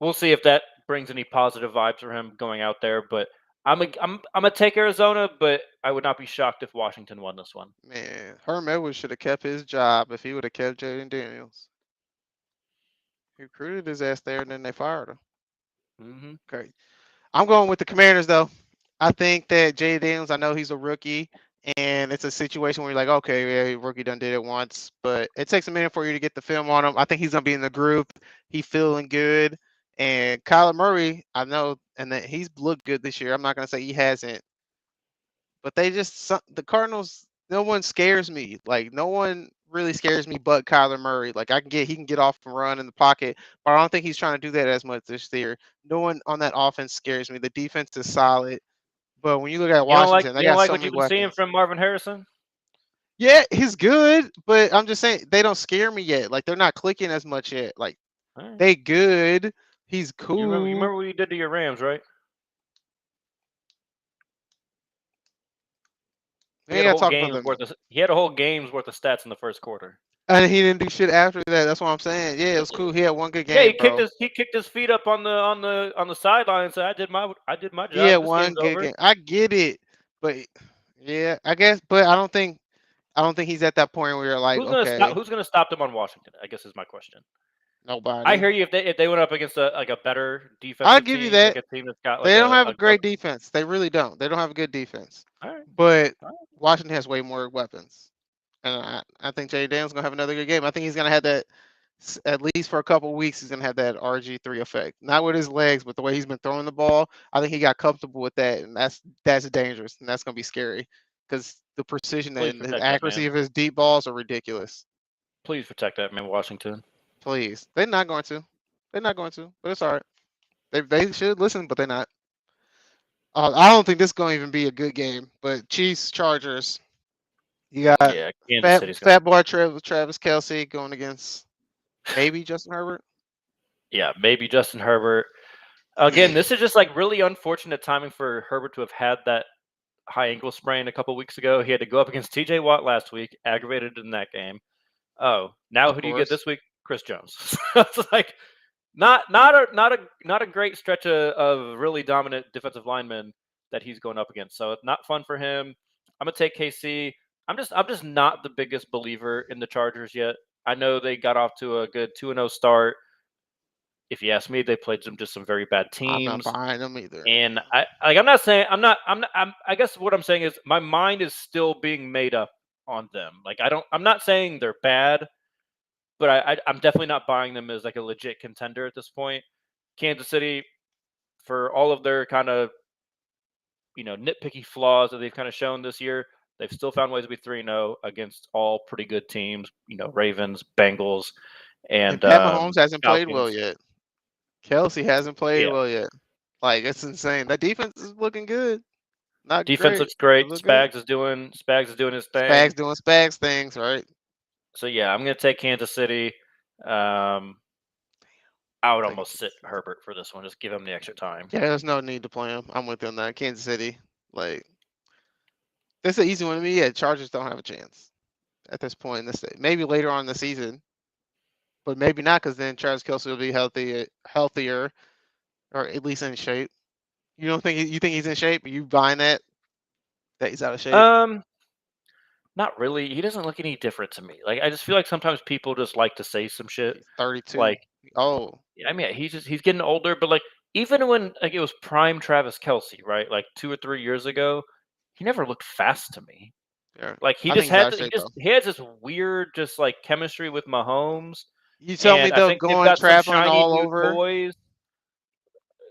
we'll see if that brings any positive vibes for him going out there, but I'm gonna take Arizona, but I would not be shocked if Washington won this one. Man, Herm Edwards should have kept his job if he would have kept Jaden Daniels. He recruited his ass there, and then they fired him. Okay, I'm going with the Commanders though. I think that Jaden Daniels. I know he's a rookie, and it's a situation where you're like, okay, yeah, rookie done did it once, but it takes a minute for you to get the film on him. I think he's gonna be in the group. He's feeling good. And Kyler Murray, I know, and that he's looked good this year. I'm not going to say he hasn't. But the Cardinals, no one scares me. Like, no one really scares me but Kyler Murray. Like, he can get off and run in the pocket, but I don't think he's trying to do that as much this year. No one on that offense scares me. The defense is solid. But when you look at Washington, they got so many weapons. You don't like what you've been seeing from Marvin Harrison? Yeah, he's good, but I'm just saying they don't scare me yet. Like, they're not clicking as much yet. Like, All right. They good. He's cool. You remember what you did to your Rams, right? We ain't gotta talk about them. He had a whole game's worth of stats in the first quarter. And he didn't do shit after that. That's what I'm saying. Yeah, it was cool. He had one good game, Yeah, he kicked his feet up on the sideline and said, "I did my job." Yeah, This one game's good over. game. I get it, but yeah, I guess. But I don't think he's at that point where you're like, okay, Who's gonna stop them on Washington? I guess is my question. nobody. I hear you. If they went up against a better defensive I'll give you team, that. like a team that's got They don't have a great defense. They really don't. They don't have a good defense. All right. But Washington has way more weapons, and I think Jay Daniels gonna have another good game. I think he's gonna have that at least for a couple of weeks. He's gonna have that RG3 effect. Not with his legs, but the way he's been throwing the ball. I think he got comfortable with that, and that's dangerous, and that's gonna be scary because the precision and the accuracy of his deep balls are ridiculous. Please protect that man, Washington. Please, they're not going to. They're not going to, but it's all right. They should listen, but they're not. I don't think this is going to even be a good game. But Chiefs, Chargers. You got fat boy Travis Kelce going against maybe Justin Herbert. Yeah, maybe Justin Herbert. Again, this is just like really unfortunate timing for Herbert to have had that high ankle sprain a couple weeks ago. He had to go up against T.J. Watt last week, aggravated in that game. Oh, now who do you get this week? Chris Jones. It's like not a great stretch of really dominant defensive linemen that he's going up against. So it's not fun for him. I'm gonna take KC. I'm just not the biggest believer in the Chargers yet. I know they got off to a good 2-0 start. If you ask me, they played some very bad teams. I'm not behind them either. And I guess what I'm saying is my mind is still being made up on them. Like I'm not saying they're bad, but I'm definitely not buying them as like a legit contender at this point. Kansas City, for all of their kind of nitpicky flaws that they've kind of shown this year, they've still found ways to be 3-0 against all pretty good teams. Ravens, Bengals, and Pat Mahomes hasn't Falcons. played well yet. Kelce hasn't played well yet. Like, it's insane. That defense is looking good. Not defense great. looks great. Spags is doing his thing. Spags doing Spags things, right? So yeah, I'm gonna take Kansas City. I would almost sit Herbert for this one. Just give him the extra time. Yeah, there's no need to play him. I'm with you on that. Kansas City, like, that's an easy one to me. Yeah, Chargers don't have a chance at this point in this. Maybe later on in the season, but maybe not, because then Travis Kelce will be healthier, or at least in shape. You don't think you think he's in shape? Are you buying that he's out of shape? Not really. He doesn't look any different to me. Like, I just feel like sometimes people just like to say some shit. He's 32. Like, oh, I mean, he's getting older, but like even when like it was prime Travis Kelce, right? Like 2 or 3 years ago, he never looked fast to me. Yeah. Like he had this weird just like chemistry with Mahomes. You tell me they'll go and traveling all over. Boys.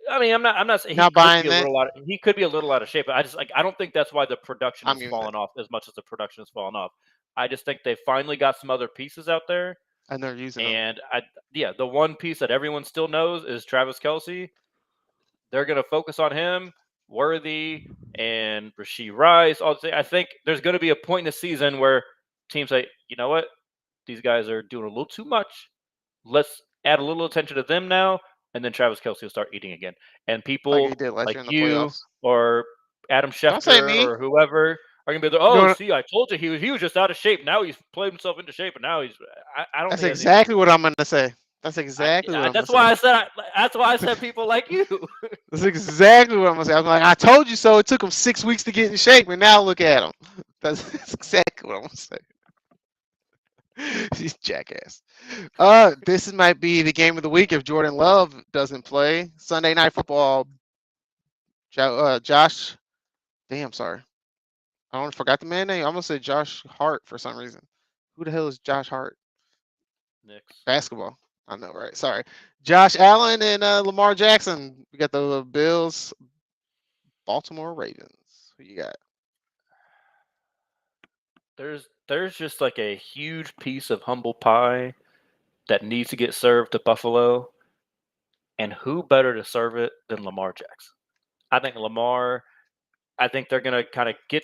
I mean, I'm not saying not buying that. He could be a little out of shape, but I don't think that's why the production has fallen off as much as the production has fallen off. I just think they finally got some other pieces out there, and they're using them. And the one piece that everyone still knows is Travis Kelce. They're going to focus on him, Worthy, and Rashee Rice. I think there's going to be a point in the season where teams say, you know what, these guys are doing a little too much. Let's add a little attention to them now. And then Travis Kelce will start eating again. And people like you or Adam Schefter or whoever are going to be like, see, I told you he was just out of shape. Now he's played himself into shape, and now he's I don't. That's exactly what I'm going to say. That's exactly what I'm That's why I said that's why I said people like you. That's exactly what I'm going to say. I'm like, I told you so. It took him 6 weeks to get in shape, and now look at him. That's exactly what I'm going to say. He's jackass. This might be the game of the week if Jordan Love doesn't play. Sunday Night Football. Josh. Damn, sorry. I forgot the man name. I almost said Josh Hart for some reason. Who the hell is Josh Hart? Knicks. Basketball. I know, right? Sorry. Josh Allen and Lamar Jackson. We got the Bills. Baltimore Ravens. Who you got? There's just like a huge piece of humble pie that needs to get served to Buffalo. And who better to serve it than Lamar Jackson? I think they're going to kind of get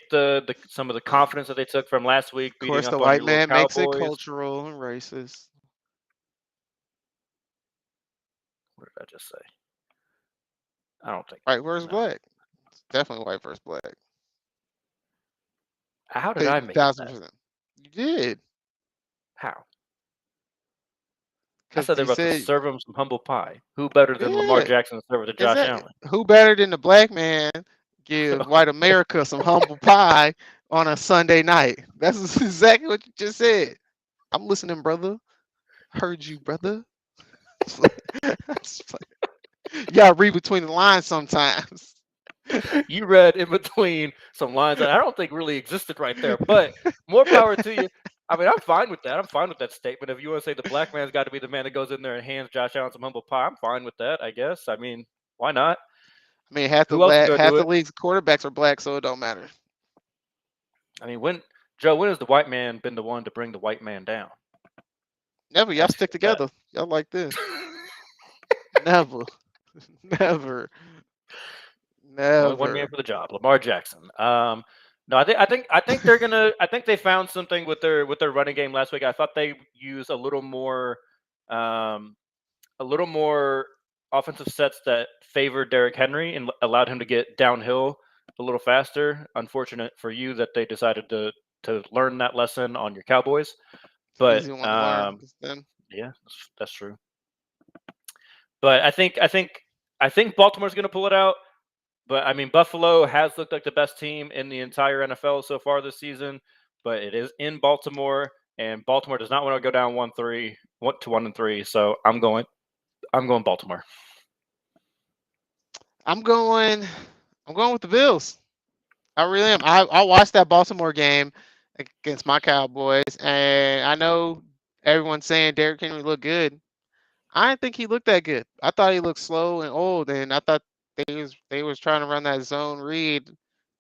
some of the confidence that they took from last week. Of course, the white man makes it cultural and racist. What did I just say? I don't think. White versus no. black. It's definitely white versus black. How did I make it that? 1,000%. You did. How? I Because said they're you about to said, serve him some humble pie. Who better than Lamar yeah, Jackson to serve it to Josh Allen? who better than the black man give white America some humble pie on a Sunday night? That's exactly what you just said. I'm listening, brother. Heard you, brother. You gotta read between the lines sometimes. You read in between some lines that I don't think really existed right there, but more power to you. I mean, I'm fine with that. I'm fine with that statement. If you want to say the black man's got to be the man that goes in there and hands Josh Allen some humble pie, I'm fine with that, I guess. I mean, why not? I mean, half Who else is gonna do the it? league's quarterbacks are black, so it don't matter. I mean, when has the white man been the one to bring the white man down? Never. Y'all Ask stick you that. together. Y'all like this. Never. Never. Only one man Never. for the job, Lamar Jackson. No, I think they're gonna. I think they found something with their running game last week. I thought they used a little more offensive sets that favored Derrick Henry and allowed him to get downhill a little faster. Unfortunate for you that they decided to learn that lesson on your Cowboys. But Easy one to learn. Then. yeah, that's true. But I think Baltimore's going to pull it out. But I mean, Buffalo has looked like the best team in the entire NFL so far this season. But it is in Baltimore, and Baltimore does not want to go down 1-3. So I'm going Baltimore. I'm going with the Bills. I really am. I watched that Baltimore game against my Cowboys, and I know everyone's saying Derrick Henry looked good. I didn't think he looked that good. I thought he looked slow and old, and I thought they was trying to run that zone read,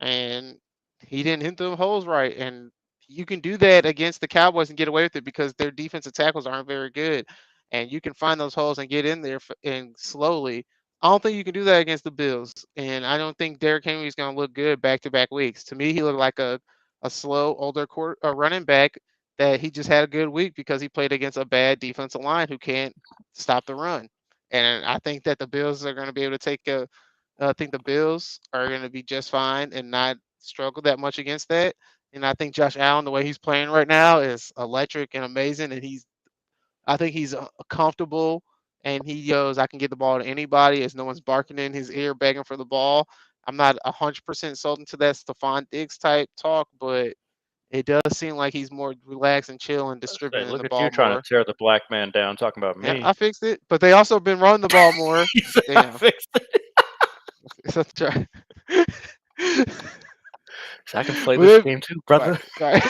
and he didn't hit them holes right. And you can do that against the Cowboys and get away with it because their defensive tackles aren't very good, and you can find those holes and get in there and slowly. I don't think you can do that against the Bills, and I don't think Derrick Henry is going to look good back-to-back weeks. To me, he looked like a slow older running back that he just had a good week because he played against a bad defensive line who can't stop the run. And I think that the Bills are going to be able to take I think the Bills are going to be just fine and not struggle that much against that. And I think Josh Allen, the way he's playing right now, is electric and amazing. And I think he's comfortable, and he goes, I can get the ball to anybody as no one's barking in his ear begging for the ball. I'm not 100% sold into that Stephon Diggs type talk, but it does seem like he's more relaxed and chill and distributing Look the at ball you trying more. to tear the black man down, talking about me. Yeah, I fixed it, but they also been running the ball more. I fixed it. I can play this game too, brother. Right.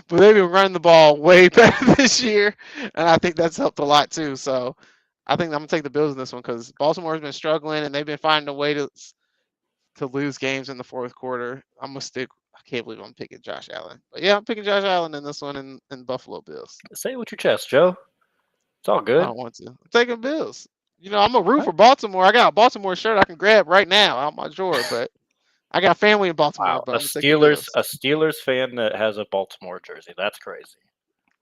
But they've been running the ball way better this year, and I think that's helped a lot too. So I think I'm gonna take the Bills in this one because Baltimore's been struggling and they've been finding a way to lose games in the fourth quarter. I'm gonna stick. I can't believe I'm picking Josh Allen, but yeah, I'm picking Josh Allen in this one in Buffalo Bills. Say it with your chest, Joe. It's all good. I don't want to. I'm taking Bills. You know, I'm a root for Baltimore. I got a Baltimore shirt I can grab right now out my drawer, but I got family in Baltimore. Wow, But a Steelers fan that has a Baltimore jersey. That's crazy.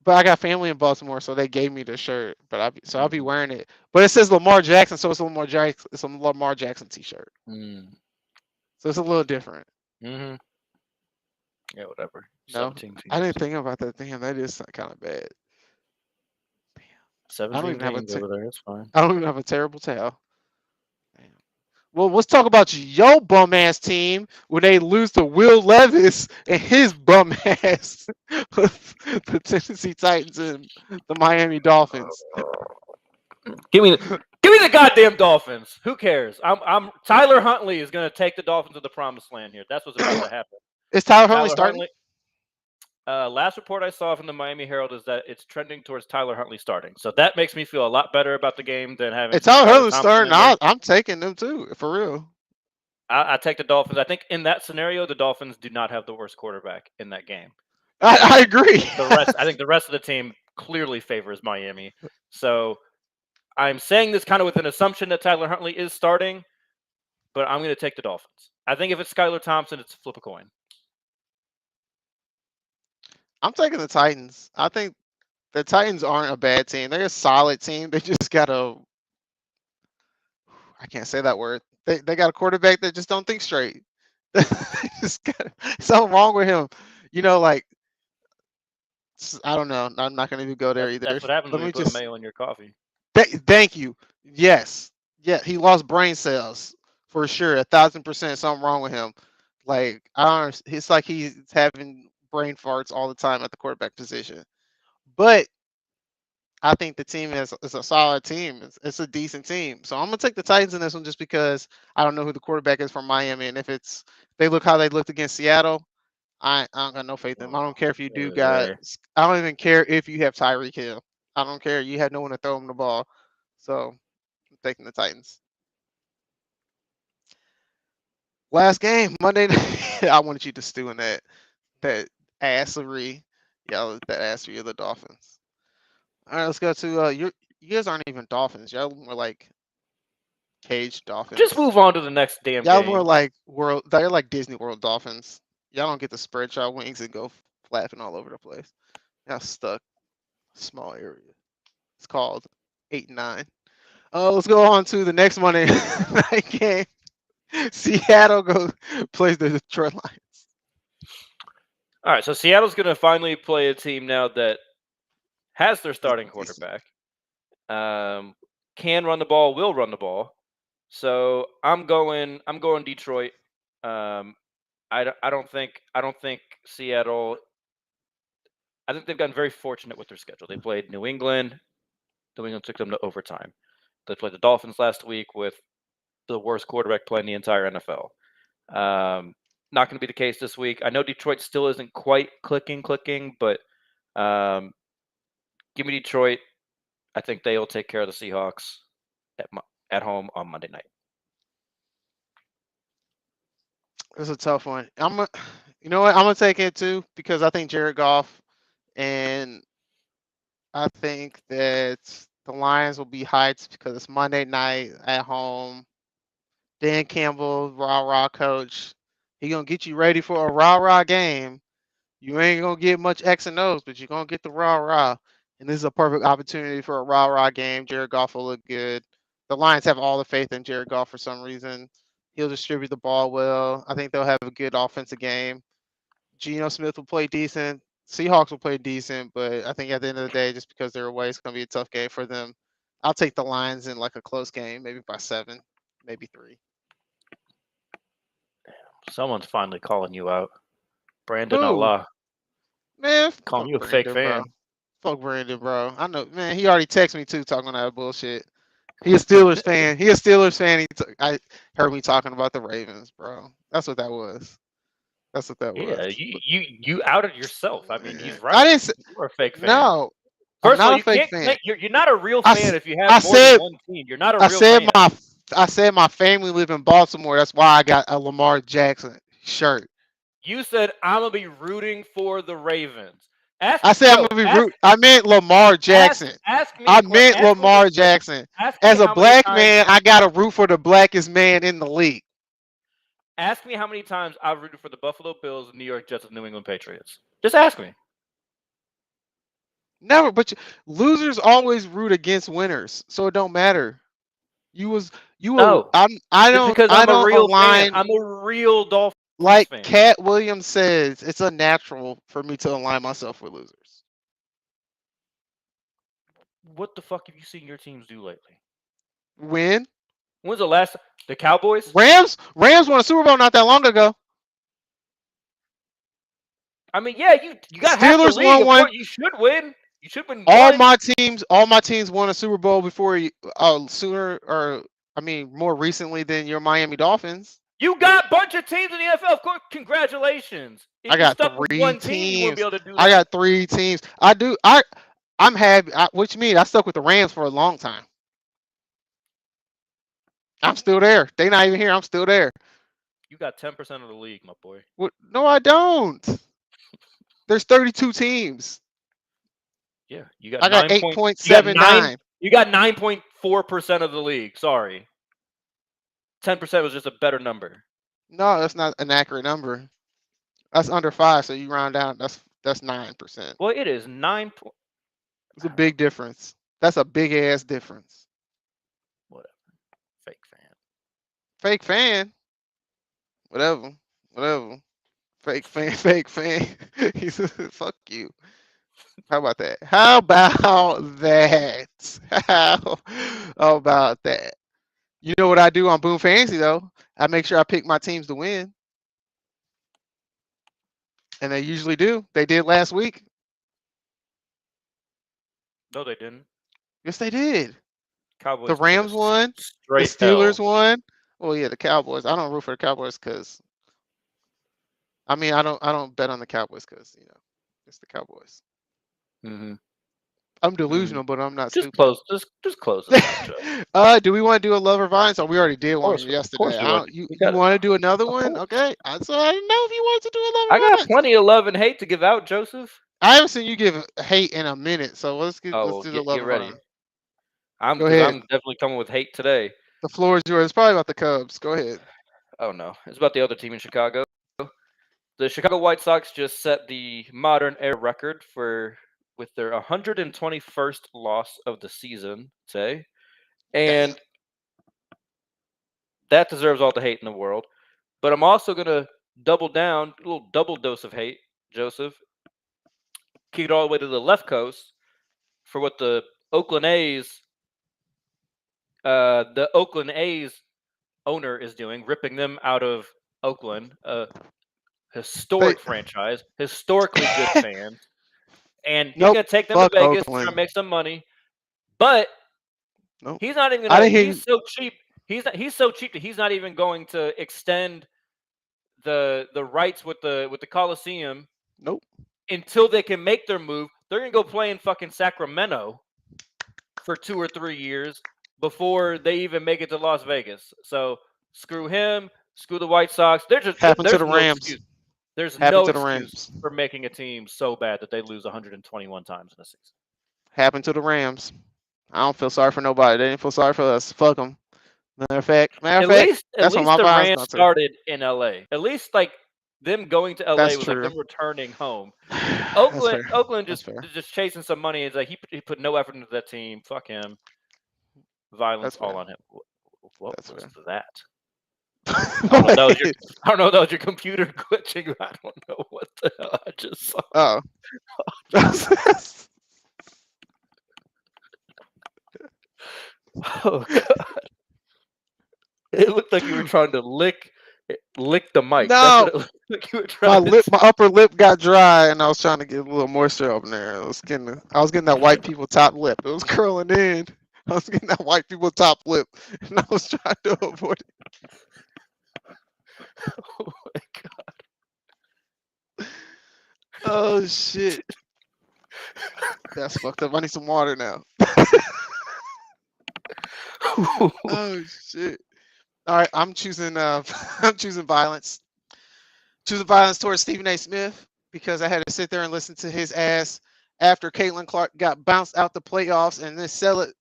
But I got family in Baltimore, so they gave me the shirt. But I'll be wearing it. But it says Lamar Jackson, so it's a Lamar Jackson t-shirt. So it's a little different. Yeah, whatever. No, I didn't think about that. Damn, that is kind of bad. 17 games over there. It's fine. I don't even have a terrible towel. Damn. Well, let's talk about your bum ass team when they lose to Will Levis and his bum ass, the Tennessee Titans and the Miami Dolphins. Give me the goddamn Dolphins. Who cares? I'm Tyler Huntley is going to take the Dolphins to the promised land here. That's what's about to happen. Is Tyler Huntley starting? Last report I saw from the Miami Herald is that it's trending towards Tyler Huntley starting. So that makes me feel a lot better about the game than having. If Tyler Huntley starting, I'm taking them too, for real. I take the Dolphins. I think in that scenario, the Dolphins do not have the worst quarterback in that game. I agree. I think the rest of the team clearly favors Miami. So I'm saying this kind of with an assumption that Tyler Huntley is starting, but I'm going to take the Dolphins. I think if it's Skylar Thompson, it's flip a coin. I'm taking the Titans. I think the Titans aren't a bad team. They're a solid team. They just got a I can't say that word. They got a quarterback that just don't think straight. Just got, something wrong with him. You know, like I don't know. I'm not gonna even go there either. That's what happens Let when me you put just mayo in your coffee. thank you. Yes, yeah, he lost brain cells for sure. 1,000% something wrong with him. Like I don't. It's like he's having brain farts all the time at the quarterback position. But I think the team is a solid team. It's a decent team. So I'm gonna take the Titans in this one just because I don't know who the quarterback is from Miami, and if they look how they looked against Seattle, I don't got no faith in them. I don't care if you do guys. I don't even care if you have Tyreek Hill. I don't care. You had no one to throw him the ball. So I'm taking the Titans. Last game, Monday night. I wanted you to stew in that assery. Yeah, that assery of the Dolphins. All right, let's go to you guys aren't even Dolphins. Y'all more like caged Dolphins. Just move on to the next damn Y'all game. more like they're like Disney World Dolphins. Y'all don't get to spread y'all wings and go flapping all over the place. Y'all stuck small area. It's called 8-9. Let's go on to the next Monday night game. Seattle plays the Detroit Lions. All right, so Seattle's going to finally play a team now that has their starting quarterback, can run the ball, will run the ball. So I'm going Detroit. I don't think Seattle. I think they've gotten very fortunate with their schedule. They played New England. New England took them to overtime. They played the Dolphins last week with the worst quarterback play in the entire NFL. Not going to be the case this week. I know Detroit still isn't quite clicking, but give me Detroit. I think they will take care of the Seahawks at home on Monday night. It's a tough one. You know what? I'm gonna take it too because I think Jared Goff, and I think that the Lions will be hyped because it's Monday night at home. Dan Campbell, rah coach, he gonna get you ready for a rah game. You ain't gonna get much X and O's, but you're gonna get the rah. And this is a perfect opportunity for a rah game. Jared Goff will look good. The Lions have all the faith in Jared Goff for some reason. He'll distribute the ball well. I think they'll have a good offensive game. Geno Smith will play decent. Seahawks will play decent, but I think at the end of the day, just because they're away, it's going to be a tough game for them. I'll take the Lions in like a close game, maybe by 7, maybe 3. Someone's finally calling you out. Brandon Who? Allah. Man, calling you a fake fan. Fuck Brandon, bro. I know, man. He already texted me too, talking that bullshit. He a Steelers fan. I heard me talking about the Ravens, bro. That's what that was. Yeah, you outed yourself. I mean, he's right. I didn't say you're a fake fan. No. First of all, you can't. You're not a real fan if you have more than one team. You're not a real fan. I said my family live in Baltimore. That's why I got a Lamar Jackson shirt. You said I'm gonna be rooting for the Ravens. I meant Lamar Jackson. I meant Lamar Jackson. As a black man, I got to root for the blackest man in the league. Ask me how many times I've rooted for the Buffalo Bills, New York Jets, and New England Patriots. Just ask me. Never, but losers always root against winners, so it don't matter. No. I'm a real fan. I'm a real Dolphins like fan. Cat Williams says, it's unnatural for me to align myself with losers. What the fuck have you seen your teams do lately? Win. When's the last? The Cowboys? Rams won a Super Bowl not that long ago. I mean, yeah, you got Steelers won one. You should win. You should win. All my teams won a Super Bowl before more recently than your Miami Dolphins. You got a bunch of teams in the NFL. Of course, congratulations. If I got 3 teams. You wouldn't be able to do that. I got 3 teams. I'm happy. Which means I stuck with the Rams for a long time. I'm still there. They're not even here. I'm still there. You got 10% of the league, my boy. What? No, I don't. There's 32 teams. Yeah, you got. I got 8.79. You got 9.4% of the league. Sorry. 10% was just a better number. No, that's not an accurate number. That's under 5, so you round down. That's 9%. Well, it is 9. It's a big difference. That's a big ass difference. Whatever. Fake fan. Fake fan. Whatever. Fake fan. Fake fan. Fuck you. How about that? How about that? How about that? You know what I do on Boom Fantasy though? I make sure I pick my teams to win. And they usually do. They did last week. No, they didn't. Yes, they did. Cowboys. The Rams won. The Straight Steelers L. won. Well, yeah, the Cowboys. I don't root for the Cowboys because, I mean, I don't bet on the Cowboys because it's the Cowboys. Mm-hmm. I'm delusional, but I'm not Just stupid. close. Just close it out, Joe. Do we want to do a love or violence? Or we already did one course yesterday. we would. You We got it. want to do another Of one? course. Okay. So I didn't know if you wanted to do a love or I got violence. plenty of love and hate to give out, Joseph. I haven't seen you give hate in a minute, so let's do the love Get or ready. violence. I'm definitely coming with hate today. The floor is yours. It's probably about the Cubs. Go ahead. Oh no, it's about the other team in Chicago. The Chicago White Sox just set the modern era record with their 121st loss of the season today, and that deserves all the hate in the world. But I'm also gonna double down, a little double dose of hate, Joseph. Kick it all the way to the left coast for what the Oakland A's owner is doing, ripping them out of Oakland, a historic franchise, historically good fans, and he's gonna take them to Vegas, trying to make some money. But he's not even gonna. He's so cheap. He's so cheap that he's not even going to extend the rights with the Coliseum. Nope. Until they can make their move, they're gonna go play in fucking Sacramento for 2 or 3 years before they even make it to Las Vegas. So screw him, screw the White Sox. There's to the Rams. Excuse. There's no excuse for making a team so bad that they lose 121 times in a season. Happened to the Rams. I don't feel sorry for nobody. They didn't feel sorry for us. Fuck them. Matter of fact, at least the Rams started in LA. At least like them going to LA was like them returning home. Oakland just chasing some money. It's like he put no effort into that team. Fuck him. Violence all on him. What was that? I don't know. That was your computer glitching. I don't know what the hell I just saw. Oh. Oh God! It looked like you were trying to lick the mic. No, my upper lip got dry, and I was trying to get a little moisture up in there. I was getting that white people top lip. It was curling in. I was getting that white people top lip, and I was trying to avoid it. Oh my God! Oh shit! That's fucked up. I need some water now. Oh shit! All right, I'm choosing. I'm choosing violence. Choosing violence towards Stephen A. Smith because I had to sit there and listen to his ass after Caitlin Clark got bounced out the playoffs, and then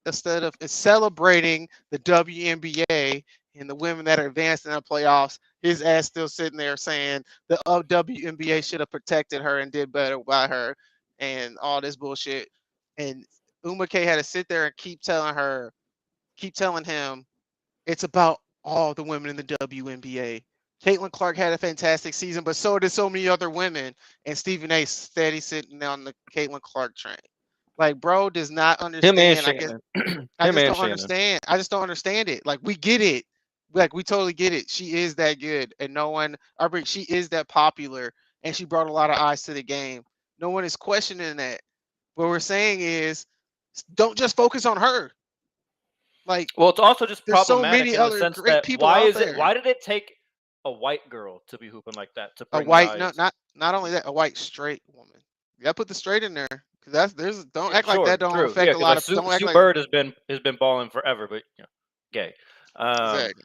instead of celebrating the WNBA and the women that are advanced in the playoffs, his ass still sitting there saying the WNBA should have protected her and did better by her and all this bullshit. And Uma K had to sit there and keep telling him it's about all the women in the WNBA. Caitlin Clark had a fantastic season, but so did so many other women. And Stephen A. steady sitting on the Caitlin Clark train. Like, bro does not understand. I just don't understand it. Like, we get it. Like, we totally get it. She is that good, and she is that popular, and she brought a lot of eyes to the game. No one is questioning that. What we're saying is, don't just focus on her. Like, well, it's also just problematic so many other in the sense great that people why out there. Why did it take a white girl to be hooping like that? To bring a white, not only that, a white straight woman. You gotta put the straight in there because don't act like that don't affect a lot of. Sue Bird has been balling forever, but gay. Exactly.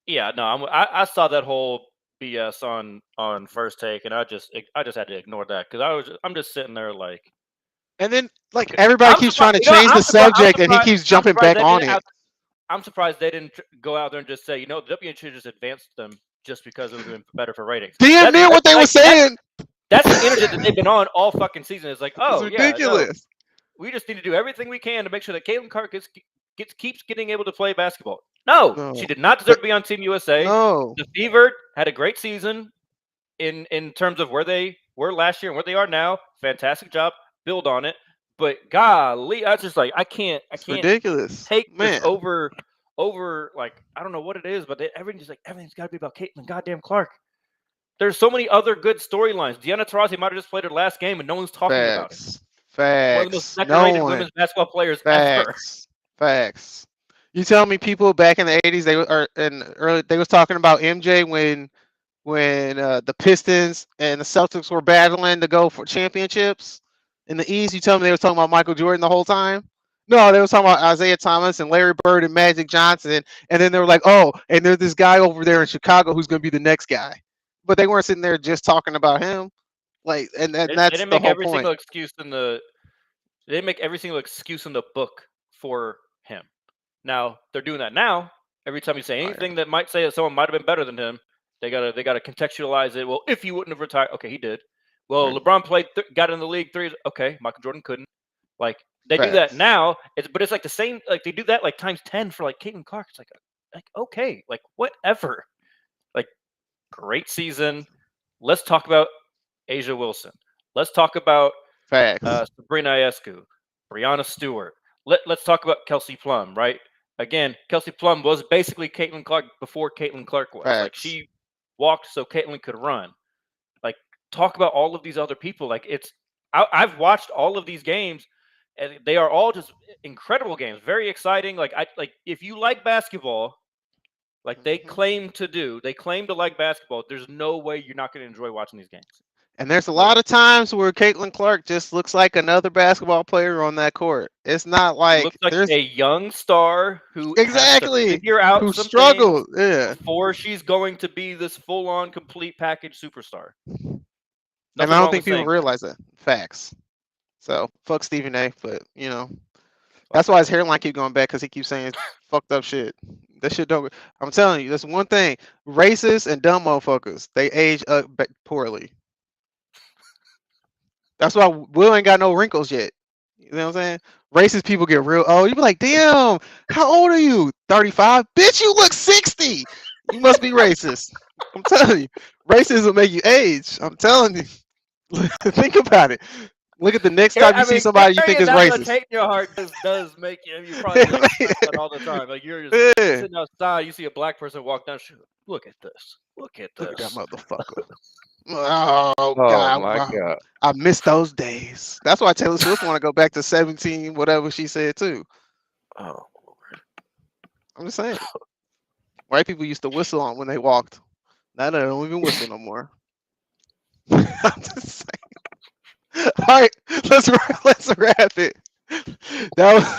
Yeah, no, I saw that whole BS on First Take, and I just had to ignore that because I'm just sitting there like. And then like everybody keeps trying to change the subject, and he keeps jumping back on it. I'm surprised they didn't go out there and just say, the WNBA should just advanced them just because it would have been better for ratings. Damn near what they were saying. That's the internet that they've been on all fucking season. It's like, oh, it's ridiculous. We just need to do everything we can to make sure that Caitlin Clark keeps getting able to play basketball. No, she did not deserve to be on Team USA. No. The Fever had a great season in terms of where they were last year and where they are now. Fantastic job. Build on it. But golly, I was just like, I can't ridiculous. Take Man. this over like, I don't know what it is, but everything's got to be about Caitlin goddamn Clark. There's so many other good storylines. Deanna Taurasi might have just played her last game and no one's talking about it. Facts. One of the most decorated women's basketball players ever. Facts. You tell me people back in the 80s they was talking about MJ when the Pistons and the Celtics were battling to go for championships in the East. You tell me they were talking about Michael Jordan the whole time? No, they were talking about Isaiah Thomas and Larry Bird and Magic Johnson, and then they were like, oh, and there's this guy over there in Chicago who's going to be the next guy. But they weren't sitting there just talking about him. Like, and that's they didn't the make whole every point. Single excuse they didn't make every single excuse in the book for him. Now they're doing that now. Every time you say anything that might say that someone might have been better than him, they gotta contextualize it. Well, if he wouldn't have retired, okay, he did. Well, LeBron played, got in the league 3 years. Okay, Michael Jordan couldn't. Like they do that now. But it's like the same. Like they do that like times 10 for like Caitlin Clark. It's like okay, like whatever. Like great season. Let's talk about A'ja Wilson. Let's talk about Sabrina Ionescu, Brianna Stewart. Let's talk about Kelsey Plum, right? Again, Kelsey Plum was basically Caitlin Clark before Caitlin Clark was. Like she walked so Caitlin could run. Like talk about all of these other people. Like I've watched all of these games, and they are all just incredible games, very exciting. Like if you like basketball, like they claim to like basketball. There's no way you're not going to enjoy watching these games. And there's a lot of times where Caitlin Clark just looks like another basketball player on that court. It's not like looks like a young star who has to figure out who struggled, before she's going to be this full-on complete package superstar. And I don't think people realize that. Facts. So fuck Stephen A. But that's why his hairline keep going back, because he keeps saying fucked up shit. That shit don't. I'm telling you, that's one thing. Racist and dumb motherfuckers, they age up poorly. That's why Will ain't got no wrinkles yet. You know what I'm saying? Racist people get real old. You be like, damn, how old are you? 35? Bitch, you look 60. You must be racist. I'm telling you. Racism will make you age. I'm telling you. Think about it. Look at the next time you see somebody you think is racist. Hate in your heart does make you. You probably that all the time. Like you're just sitting outside, you see a black person walk down. Look at this. Look at that motherfucker. Oh God! My God! I miss those days. That's why Taylor Swift want to go back to 17, whatever she said too. Oh, I'm just saying. White people used to whistle on when they walked. Now they don't even whistle no more. I'm just saying. All right, let's wrap it. That was